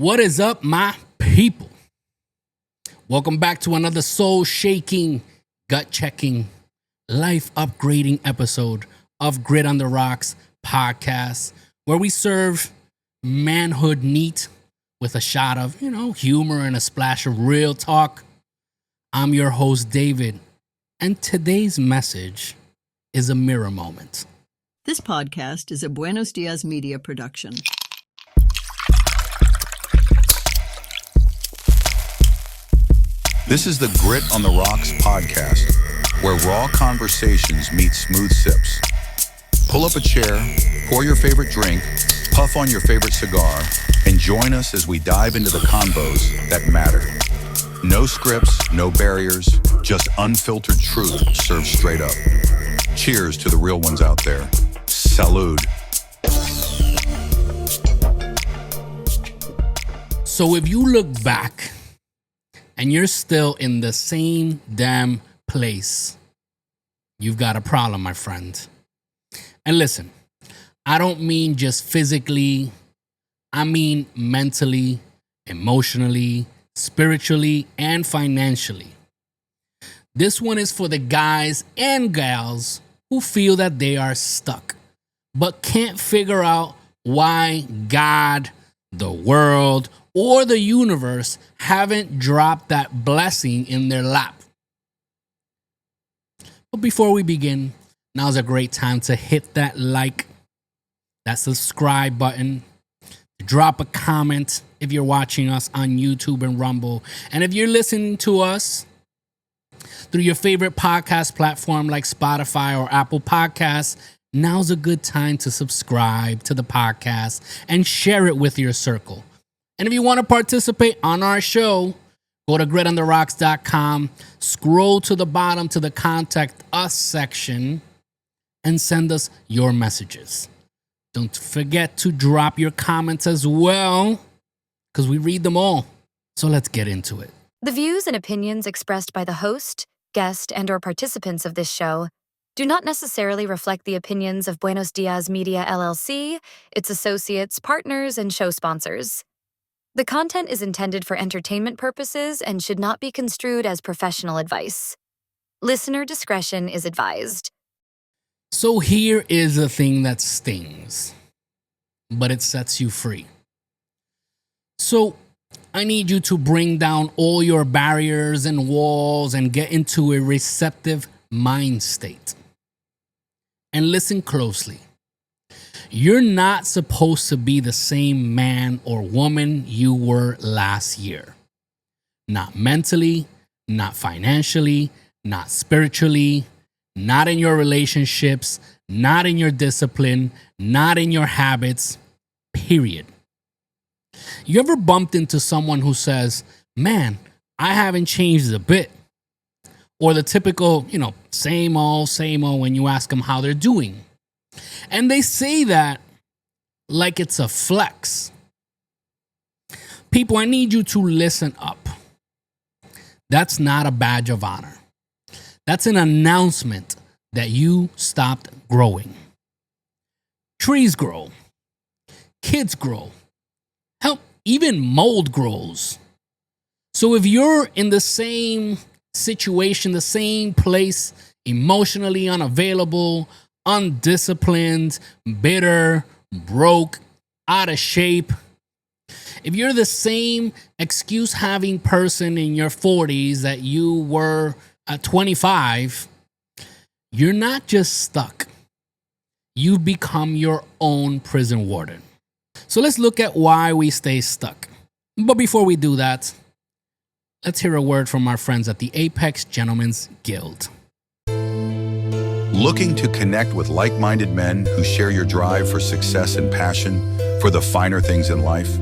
What is up, my people? Welcome back to another soul-shaking, gut-checking, life-upgrading episode of Grit on the Rocks podcast, where we serve manhood neat with a shot of, humor and a splash of real talk. I'm your host, David, and today's message is a mirror moment. This podcast is a Buenos Dias media production. This is the Grit on the Rocks podcast, where raw conversations meet smooth sips. Pull up a chair, pour your favorite drink, puff on your favorite cigar, and join us as we dive into the convos that matter. No scripts, no barriers, just unfiltered truth served straight up. Cheers to the real ones out there. Salud. So if you look back and you're still in the same damn place, you've got a problem, my friend. And listen, I don't mean just physically. I mean mentally, emotionally, spiritually, and financially. This one is for the guys and gals who feel that they are stuck, but can't figure out why God, the world, or the universe haven't dropped that blessing in their lap. But before we begin, now's a great time to hit that like, that subscribe button, drop a comment if you're watching us on YouTube and Rumble. And if you're listening to us through your favorite podcast platform like Spotify or Apple Podcasts, now's a good time to subscribe to the podcast and share it with your circle. And if you want to participate on our show, go to gritontheRocks.com, scroll to the bottom to the Contact Us section, and send us your messages. Don't forget to drop your comments as well, because we read them all. So let's get into it. The views and opinions expressed by the host, guest, and/or participants of this show do not necessarily reflect the opinions of Buenos Dias Media LLC, its associates, partners, and show sponsors. The content is intended for entertainment purposes and should not be construed as professional advice. Listener discretion is advised. So here is the thing that stings, but it sets you free. So I need you to bring down all your barriers and walls and get into a receptive mind state. And listen closely. You're not supposed to be the same man or woman you were last year. Not mentally, not financially, not spiritually, not in your relationships, not in your discipline, not in your habits, period. You ever bumped into someone who says, "Man, I haven't changed a bit"? Or the typical, same old when you ask them how they're doing. And they say that like it's a flex. People, I need you to listen up. That's not a badge of honor. That's an announcement that you stopped growing. Trees grow. Kids grow. Hell, even mold grows. So if you're in the same situation, the same place, emotionally unavailable, undisciplined, bitter, broke, out of shape, if you're the same excuse-having person in your 40s that you were at 25, you're not just stuck. You've become your own prison warden. So let's look at why we stay stuck. But before we do that, let's hear a word from our friends at the Apex Gentlemen's Guild. Looking to connect with like-minded men who share your drive for success and passion for the finer things in life?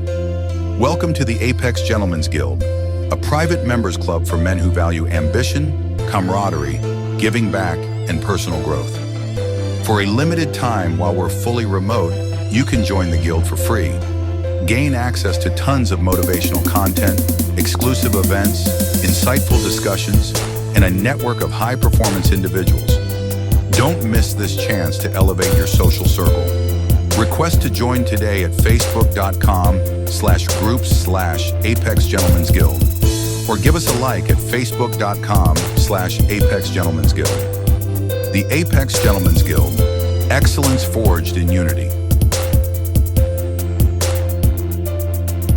Welcome to the Apex Gentlemen's Guild, a private members club for men who value ambition, camaraderie, giving back, and personal growth. For a limited time while we're fully remote, you can join the guild for free. Gain access to tons of motivational content, exclusive events, insightful discussions, and a network of high-performance individuals. Don't miss this chance to elevate your social circle. Request to join today at facebook.com/groups/Apex Gentlemen's Guild, or give us a like at facebook.com/Apex Gentlemen's Guild. The Apex Gentlemen's Guild, excellence forged in unity.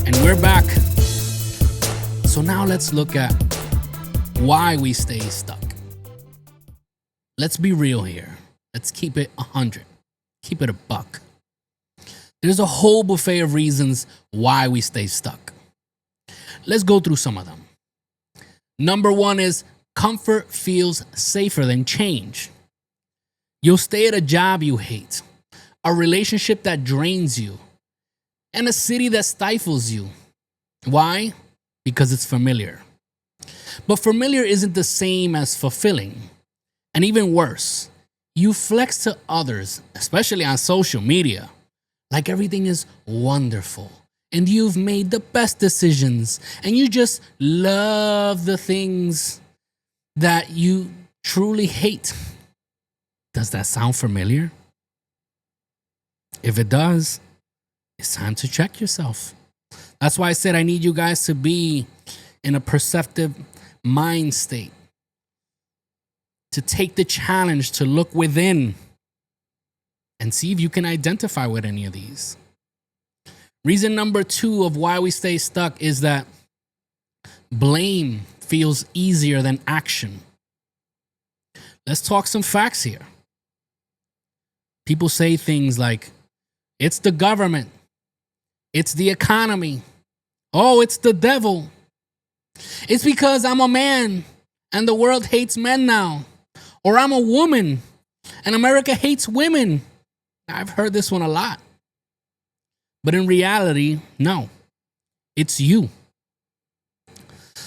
And we're back. So now let's look at why we stay stuck. Let's be real here. Let's keep it 100. Keep it a buck. There's a whole buffet of reasons why we stay stuck. Let's go through some of them. Number one is comfort feels safer than change. You'll stay at a job you hate, a relationship that drains you, and a city that stifles you. Why? Because it's familiar. But familiar isn't the same as fulfilling. And even worse, you flex to others, especially on social media, like everything is wonderful and you've made the best decisions and you just love the things that you truly hate. Does that sound familiar? If it does, it's time to check yourself. That's why I said I need you guys to be in a perceptive mind state, to take the challenge to look within and see if you can identify with any of these. Reason number two of why we stay stuck is that blame feels easier than action. Let's talk some facts here. People say things like, it's the government, it's the economy, oh, it's the devil, it's because I'm a man and the world hates men now, or I'm a woman and America hates women. I've heard this one a lot. But in reality, no, it's you.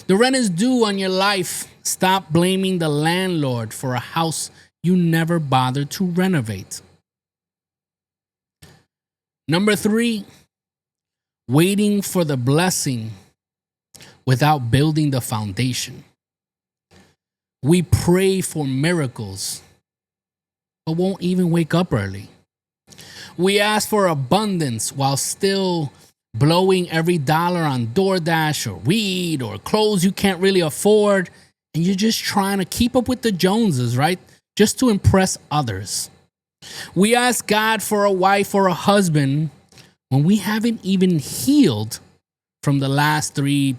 The rent is due on your life. Stop blaming the landlord for a house you never bothered to renovate. Number three, waiting for the blessing without building the foundation. We pray for miracles, but won't even wake up early. We ask for abundance while still blowing every dollar on DoorDash or weed or clothes you can't really afford. And you're just trying to keep up with the Joneses, right? Just to impress others. We ask God for a wife or a husband when we haven't even healed from the last 3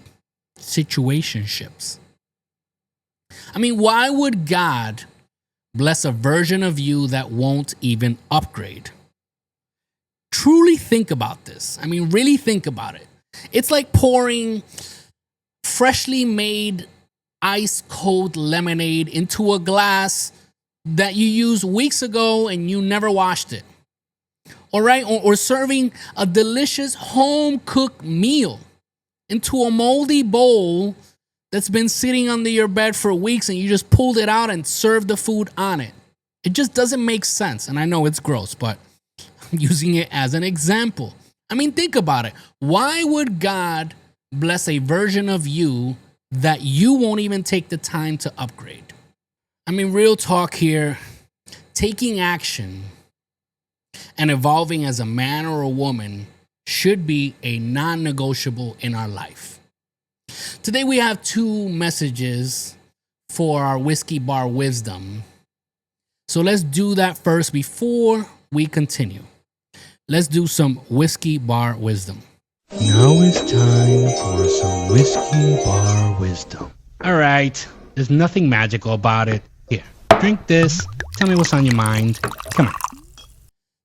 situationships. I mean, why would God bless a version of you that won't even upgrade? Truly think about this. I mean, really think about it. It's like pouring freshly made ice cold lemonade into a glass that you used weeks ago and you never washed it. All right? Or serving a delicious home cooked meal into a moldy bowl that's been sitting under your bed for weeks and you just pulled it out and served the food on it. It just doesn't make sense. And I know it's gross, but I'm using it as an example. I mean, think about it. Why would God bless a version of you that you won't even take the time to upgrade? I mean, real talk here. Taking action and evolving as a man or a woman should be a non-negotiable in our life. Today we have 2 messages for our whiskey bar wisdom. So let's do that first before we continue. Let's do some whiskey bar wisdom. Now it's time for some whiskey bar wisdom. All right, there's nothing magical about it. Here, drink this. Tell me what's on your mind. Come on.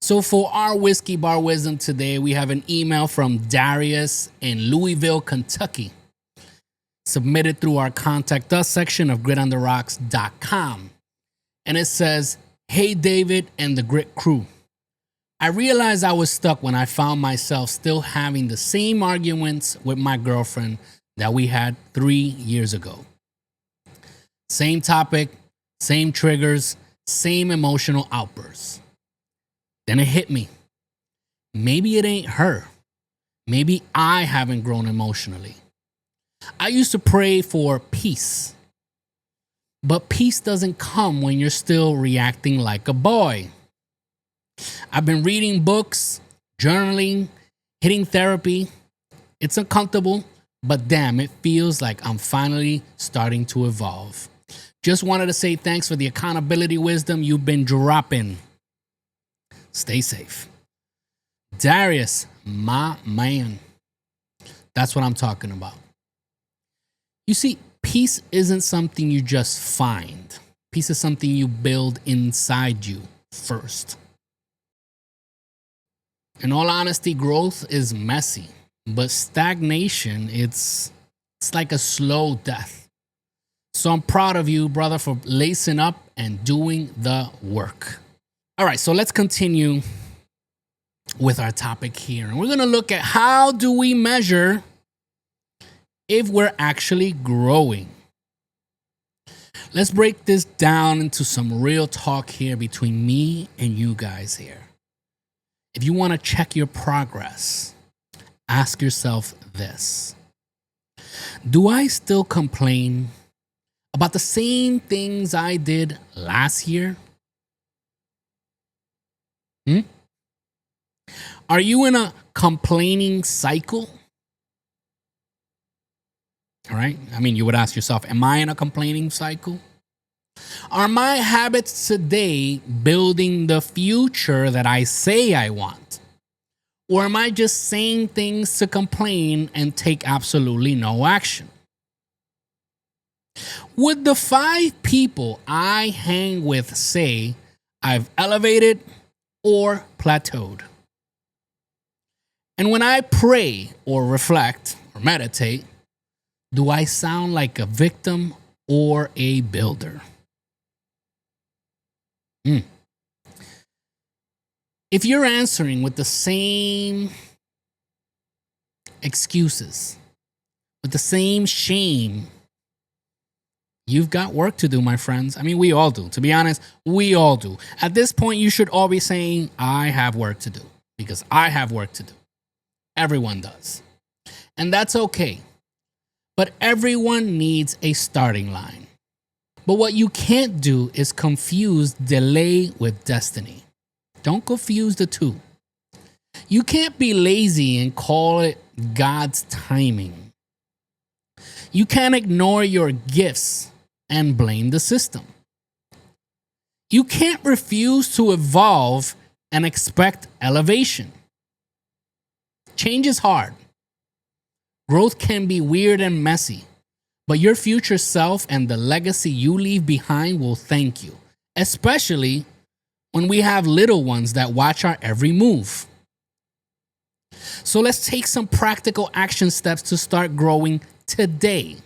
So for our whiskey bar wisdom today, we have an email from Darius in Louisville, Kentucky, submitted through our Contact Us section of GritOnTheRocks.com. And it says, "Hey, David and the Grit crew. I realized I was stuck when I found myself still having the same arguments with my girlfriend that we had 3 years ago. Same topic, same triggers, same emotional outbursts. Then it hit me. Maybe it ain't her. Maybe I haven't grown emotionally. I used to pray for peace. But peace doesn't come when you're still reacting like a boy. I've been reading books, journaling, hitting therapy. It's uncomfortable, but damn, it feels like I'm finally starting to evolve. Just wanted to say thanks for the accountability wisdom you've been dropping. Stay safe. Darius, my man. That's what I'm talking about. You see, peace isn't something you just find. Peace is something you build inside you first. In all honesty, growth is messy, but stagnation, it's like a slow death. So I'm proud of you, brother, for lacing up and doing the work. All right, so let's continue with our topic here. And we're going to look at how do we measure if we're actually growing. Let's break this down into some real talk here between me and you guys here. If you want to check your progress, ask yourself this. Do I still complain about the same things I did last year? Are you in a complaining cycle? All right. I mean, you would ask yourself, am I in a complaining cycle? Are my habits today building the future that I say I want? Or am I just saying things to complain and take absolutely no action? Would the 5 people I hang with say I've elevated or plateaued? And when I pray or reflect or meditate, do I sound like a victim or a builder? If you're answering with the same excuses, with the same shame, you've got work to do, my friends. I mean, we all do. To be honest, we all do. At this point, you should all be saying, I have work to do, because I have work to do. Everyone does. And that's okay. But everyone needs a starting line. But what you can't do is confuse delay with destiny. Don't confuse the two. You can't be lazy and call it God's timing. You can't ignore your gifts and blame the system. You can't refuse to evolve and expect elevation. Change is hard. Growth can be weird and messy, but your future self and the legacy you leave behind will thank you, especially when we have little ones that watch our every move. So let's take some practical action steps to start growing today.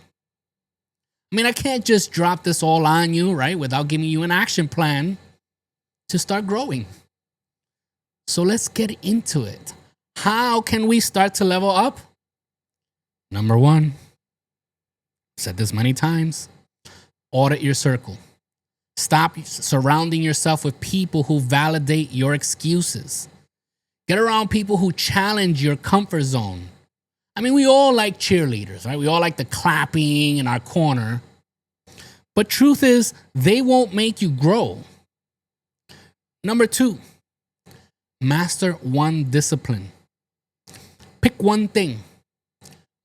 I mean, I can't just drop this all on you, right, without giving you an action plan to start growing. So let's get into it. How can we start to level up? Number 1, said this many times, audit your circle. Stop surrounding yourself with people who validate your excuses. Get around people who challenge your comfort zone. I mean, we all like cheerleaders, right? We all like the clapping in our corner. But truth is, they won't make you grow. Number 2, master one discipline. Pick one thing.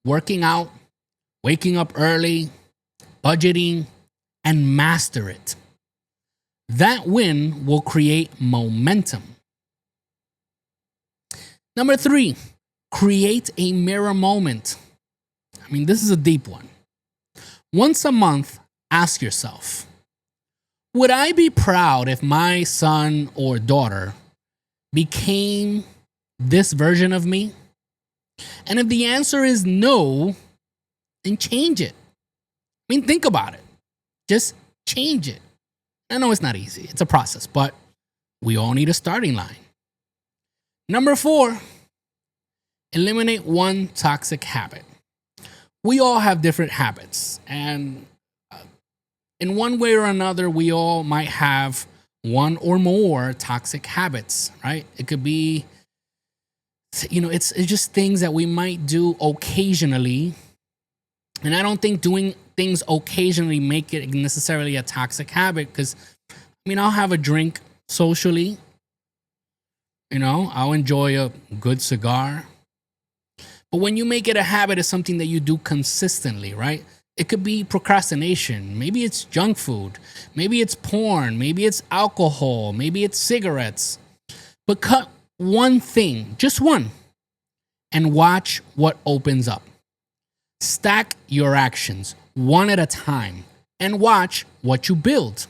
Working out, waking up early, budgeting, and master it. That win will create momentum. Number 3, create a mirror moment. I mean, this is a deep one. Once a month, ask yourself, would I be proud if my son or daughter became this version of me? And if the answer is no, then change it. I mean, think about it. Just change it. I know it's not easy. It's a process, but we all need a starting line. Number 4, eliminate one toxic habit. We all have different habits, and in one way or another, we all might have one or more toxic habits, right? It could be, it's just things that we might do occasionally. And I don't think doing things occasionally make it necessarily a toxic habit, because, I'll have a drink socially, I'll enjoy a good cigar. But when you make it a habit, it's something that you do consistently, right? It could be procrastination. Maybe it's junk food. Maybe it's porn. Maybe it's alcohol. Maybe it's cigarettes. But cut one thing, just one, and watch what opens up. Stack your actions one at a time and watch what you build.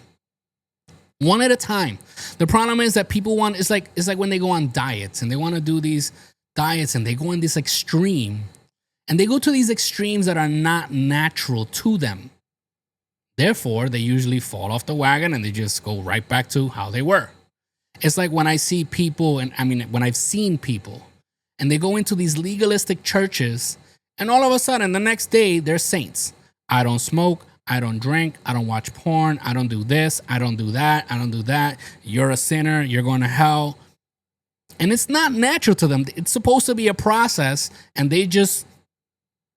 One at a time. The problem is that people want, it's like when they go on diets and they want to do these diets and they go in this extreme and they go to these extremes that are not natural to them. Therefore, they usually fall off the wagon and they just go right back to how they were. It's like when I see people, when I've seen people and they go into these legalistic churches and all of a sudden the next day they're saints. I don't smoke. I don't drink. I don't watch porn. I don't do this. I don't do that. I don't do that. You're a sinner. You're going to hell. And it's not natural to them. It's supposed to be a process, and they just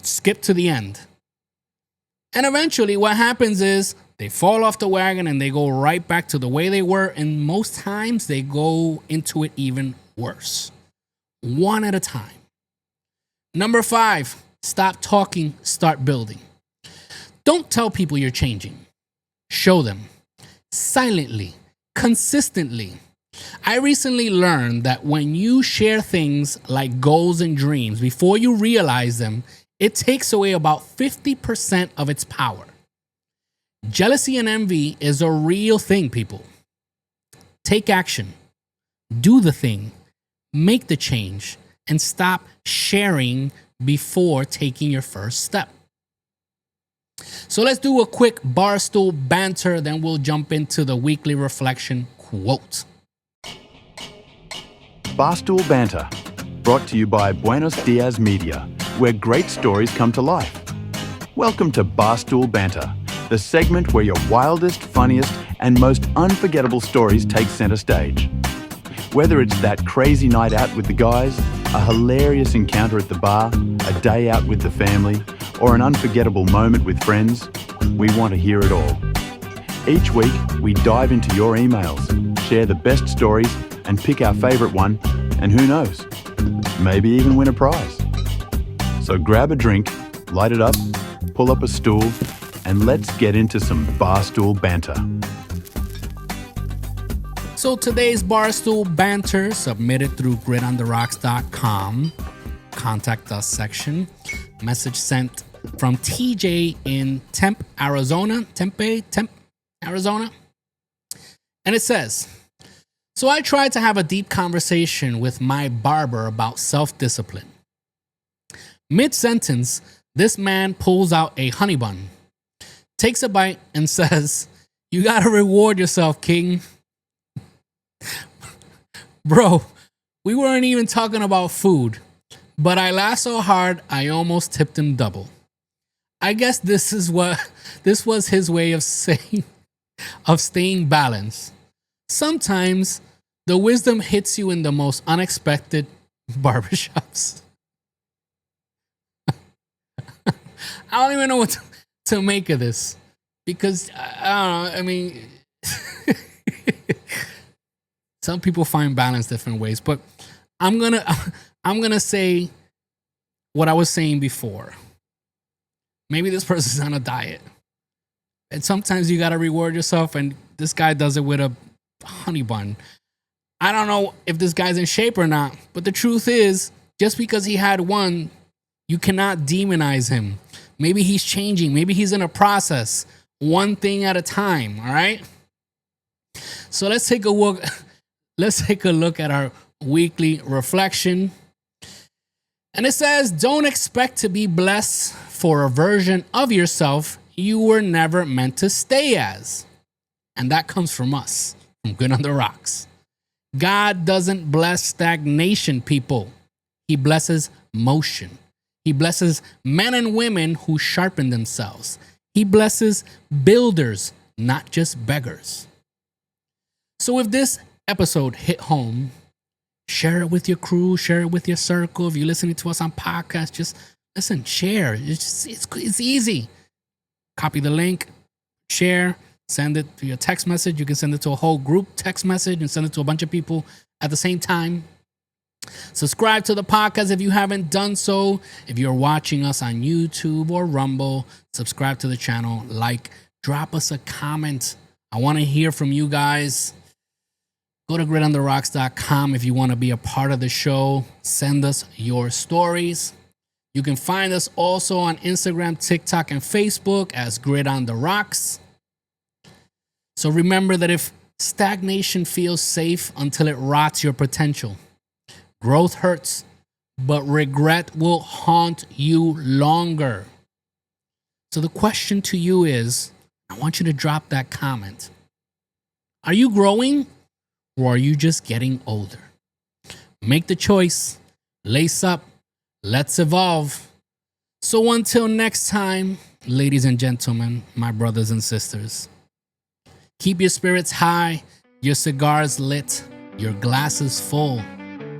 skip to the end. And eventually what happens is they fall off the wagon and they go right back to the way they were. And most times they go into it even worse. One at a time. Number 5, stop talking, start building. Don't tell people you're changing. Show them. Silently, consistently. I recently learned that when you share things like goals and dreams before you realize them, it takes away about 50% of its power. Jealousy and envy is a real thing, people. Take action. Do the thing. Make the change. And stop sharing before taking your first step. So let's do a quick Barstool banter, then we'll jump into the weekly reflection quote. Barstool Banter, brought to you by Buenos Dias Media, where great stories come to life. Welcome to Barstool Banter, the segment where your wildest, funniest, and most unforgettable stories take center stage. Whether it's that crazy night out with the guys, a hilarious encounter at the bar, a day out with the family, or an unforgettable moment with friends, we want to hear it all. Each week, we dive into your emails, share the best stories, and pick our favorite one, and who knows, maybe even win a prize. So grab a drink, light it up, pull up a stool, and let's get into some Barstool banter. So today's Barstool banter, submitted through gridontherocks.com, contact us section, message sent from TJ in Tempe, Arizona. And it says, so I tried to have a deep conversation with my barber about self-discipline. Mid-sentence, this man pulls out a honey bun, takes a bite, and says, "You gotta reward yourself, king." Bro, we weren't even talking about food, but I laughed so hard I almost tipped him double. I guess this was his way of saying, of staying balanced. Sometimes the wisdom hits you in the most unexpected barbershops. I don't even know what to make of this, because I don't know. Some people find balance different ways, but I'm gonna say what I was saying before. Maybe this person's on a diet, and sometimes you gotta reward yourself. And this guy does it with a honey bun. I don't know if this guy's in shape or not, but the truth is, just because he had one, you cannot demonize him. Maybe he's changing. Maybe he's in a process. One thing at a time. All right. So let's take a look. Let's take a look at our weekly reflection. And it says, don't expect to be blessed for a version of yourself you were never meant to stay as. And that comes from us, from Good on the Rocks. God doesn't bless stagnation, people. He blesses motion. He blesses men and women who sharpen themselves. He blesses builders, not just beggars. So if this episode hit home, share it with your crew, share it with your circle. If you're listening to us on podcast, just listen, share. It's easy. Copy the link, share, send it to your text message. You can send it to a whole group text message and send it to a bunch of people at the same time. Subscribe to the podcast if you haven't done so. If you're watching us on YouTube or Rumble, subscribe to the channel, drop us a comment. I want to hear from you guys. Go to gritontheRocks.com if you want to be a part of the show. Send us your stories. You can find us also on Instagram, TikTok, and Facebook as Grit on the Rocks. So remember that if stagnation feels safe until it rots your potential, growth hurts, but regret will haunt you longer. So the question to you is, I want you to drop that comment. Are you growing or are you just getting older? Make the choice. Lace up. Let's evolve. So until next time, ladies and gentlemen, my brothers and sisters, keep your spirits high, your cigars lit, your glasses full,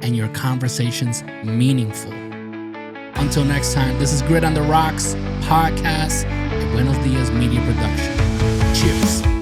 and your conversations meaningful. Until next time, this is Grit on the Rocks podcast, a Buenos Dias Media production. Cheers.